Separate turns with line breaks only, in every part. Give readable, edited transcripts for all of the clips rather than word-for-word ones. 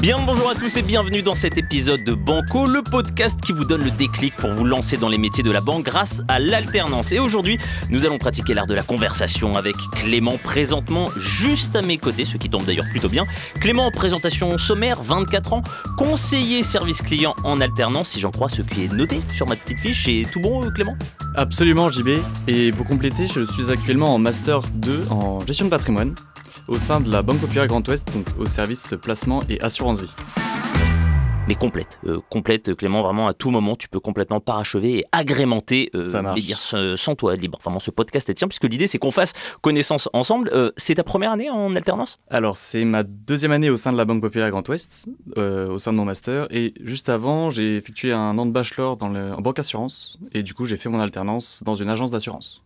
Bien le bonjour à tous et bienvenue dans cet épisode de Banco, le podcast qui vous donne le déclic pour vous lancer dans les métiers de la banque grâce à l'alternance. Et aujourd'hui, nous allons pratiquer l'art de la conversation avec Clément, présentement juste à mes côtés, ce qui tombe d'ailleurs plutôt bien. Clément, présentation sommaire, 24 ans, conseiller service client en alternance, si j'en crois ce qui est noté sur ma petite fiche. C'est tout bon, Clément ?
Absolument, JB. Et pour compléter, je suis actuellement en Master 2 en gestion de patrimoine au sein de la Banque Populaire Grand Ouest, donc au service placement et assurance vie.
Mais complète Clément, vraiment à tout moment tu peux complètement parachever et agrémenter les dire sans toi libre. Vraiment ce podcast est tien puisque l'idée c'est qu'on fasse connaissance ensemble. C'est ta première année en alternance ?
Alors c'est ma deuxième année au sein de la Banque Populaire Grand Ouest, au sein de mon master, et juste avant j'ai effectué un an de bachelor en banque assurance et du coup j'ai fait mon alternance dans une agence d'assurance.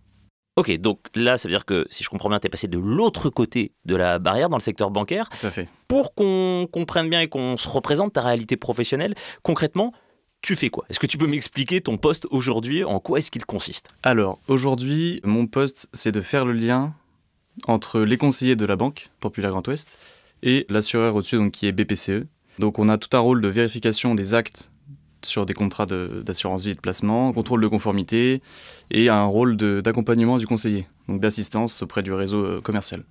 Ok, donc là, ça veut dire que, si je comprends bien, tu es passé de l'autre côté de la barrière dans le secteur bancaire.
Tout à fait.
Pour qu'on comprenne bien et qu'on se représente ta réalité professionnelle, concrètement, tu fais quoi ? Est-ce que tu peux m'expliquer ton poste aujourd'hui ? En quoi est-ce qu'il consiste ?
Alors, aujourd'hui, mon poste, c'est de faire le lien entre les conseillers de la Banque Populaire Grand Ouest et l'assureur au-dessus, donc, qui est BPCE. Donc, on a tout un rôle de vérification des actes sur des contrats d'assurance vie et de placement, contrôle de conformité et un rôle d'accompagnement du conseiller, donc d'assistance auprès du réseau commercial.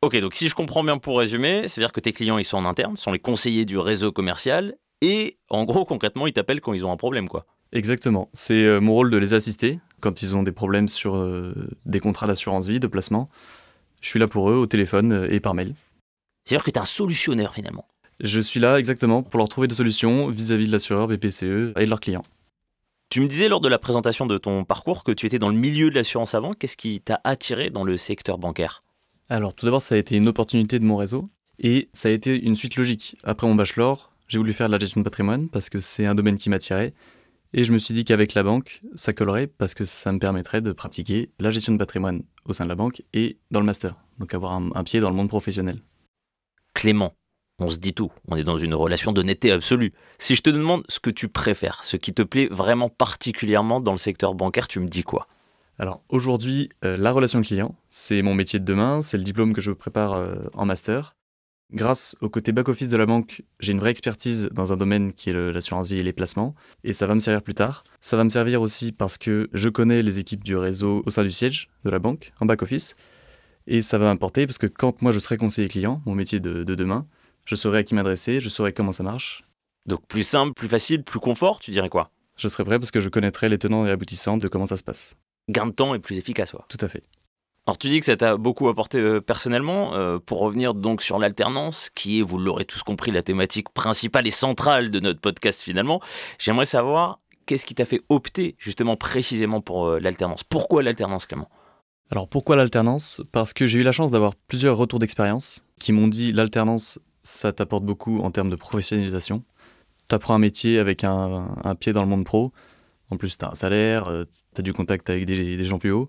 Ok, donc si je comprends bien pour résumer, c'est-à-dire que tes clients ils sont en interne, sont les conseillers du réseau commercial et en gros concrètement ils t'appellent quand ils ont un problème quoi.
Exactement, c'est mon rôle de les assister quand ils ont des problèmes sur des contrats d'assurance vie, de placement. Je suis là pour eux au téléphone et par mail.
C'est-à-dire que tu es un solutionnaire finalement.
Je suis là exactement pour leur trouver des solutions vis-à-vis de l'assureur BPCE et de leurs clients.
Tu me disais lors de la présentation de ton parcours que tu étais dans le milieu de l'assurance avant. Qu'est-ce qui t'a attiré dans le secteur bancaire ?
Alors tout d'abord ça a été une opportunité de mon réseau et ça a été une suite logique. Après mon bachelor, j'ai voulu faire de la gestion de patrimoine parce que c'est un domaine qui m'attirait et je me suis dit qu'avec la banque, ça collerait parce que ça me permettrait de pratiquer la gestion de patrimoine au sein de la banque et dans le master, donc avoir un pied dans le monde professionnel.
Clément, on se dit tout, on est dans une relation d'honnêteté absolue. Si je te demande ce que tu préfères, ce qui te plaît vraiment particulièrement dans le secteur bancaire, tu me dis quoi ?
Alors aujourd'hui, la relation client, c'est mon métier de demain, c'est le diplôme que je prépare en master. Grâce au côté back-office de la banque, j'ai une vraie expertise dans un domaine qui est l'assurance vie et les placements, et ça va me servir plus tard. Ça va me servir aussi parce que je connais les équipes du réseau au sein du siège de la banque, en back-office, et ça va m'importer parce que quand moi je serai conseiller client, mon métier de demain, je saurai à qui m'adresser, je saurai comment ça marche.
Donc plus simple, plus facile, plus confort, tu dirais quoi ?
Je serai prêt parce que je connaîtrai les tenants et aboutissants de comment ça se passe.
Gain de temps et plus efficace, quoi.
Tout à fait.
Alors tu dis que ça t'a beaucoup apporté personnellement. Pour revenir donc sur l'alternance, qui est, vous l'aurez tous compris, la thématique principale et centrale de notre podcast finalement, j'aimerais savoir qu'est-ce qui t'a fait opter justement précisément pour l'alternance. Pourquoi l'alternance, Clément ?
Alors pourquoi l'alternance ? Parce que j'ai eu la chance d'avoir plusieurs retours d'expérience qui m'ont dit l'alternance, ça t'apporte beaucoup en termes de professionnalisation. T'apprends un métier avec un pied dans le monde pro. En plus, t'as un salaire, t'as du contact avec des gens plus hauts.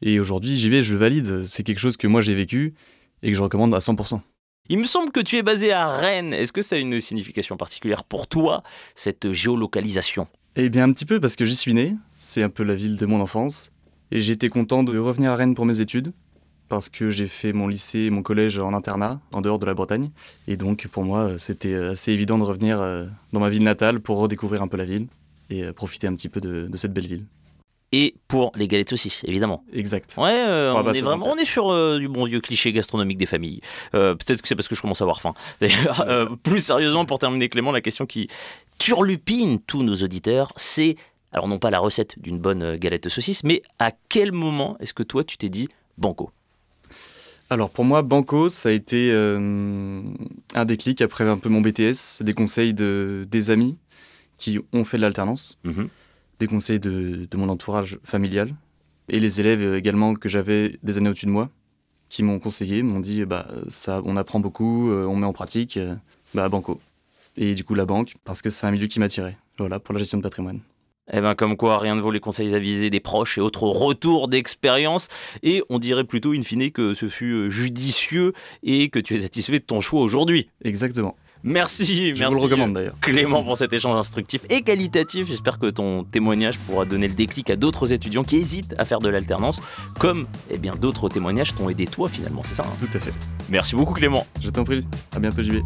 Et aujourd'hui, JB, je le valide. C'est quelque chose que moi j'ai vécu et que je recommande à 100%.
Il me semble que tu es basé à Rennes. Est-ce que ça a une signification particulière pour toi, cette géolocalisation ?
Eh bien, un petit peu parce que j'y suis né. C'est un peu la ville de mon enfance. Et j'ai été content de revenir à Rennes pour mes études. Parce que j'ai fait mon lycée et mon collège en internat, en dehors de la Bretagne. Et donc, pour moi, c'était assez évident de revenir dans ma ville natale pour redécouvrir un peu la ville et profiter un petit peu de cette belle ville.
Et pour les galettes de saucisses, évidemment.
Exact.
Ouais, on est sur du bon vieux cliché gastronomique des familles. Peut-être que c'est parce que je commence à avoir faim. D'ailleurs, plus sérieusement, pour terminer, Clément, la question qui turlupine tous nos auditeurs, c'est, alors non pas la recette d'une bonne galette de saucisses, mais à quel moment est-ce que toi, tu t'es dit Banco ?
Alors pour moi, Banco, ça a été un déclic après un peu mon BTS, des conseils des amis qui ont fait de l'alternance, des conseils de mon entourage familial et les élèves également que j'avais des années au-dessus de moi qui m'ont conseillé, m'ont dit ça, on apprend beaucoup, on met en pratique, Banco. Et du coup la banque, parce que c'est un milieu qui m'attirait, voilà, pour la gestion de patrimoine.
Eh bien, comme quoi, rien ne vaut les conseils avisés des proches et autres retours d'expérience. Et on dirait plutôt, in fine, que ce fut judicieux et que tu es satisfait de ton choix aujourd'hui.
Exactement.
Merci,
Je vous le recommande d'ailleurs.
Clément, pour cet échange instructif et qualitatif. J'espère que ton témoignage pourra donner le déclic à d'autres étudiants qui hésitent à faire de l'alternance, comme d'autres témoignages t'ont aidé toi finalement, c'est ça, hein ?
Tout à fait.
Merci beaucoup Clément.
Je t'en prie. À bientôt JB.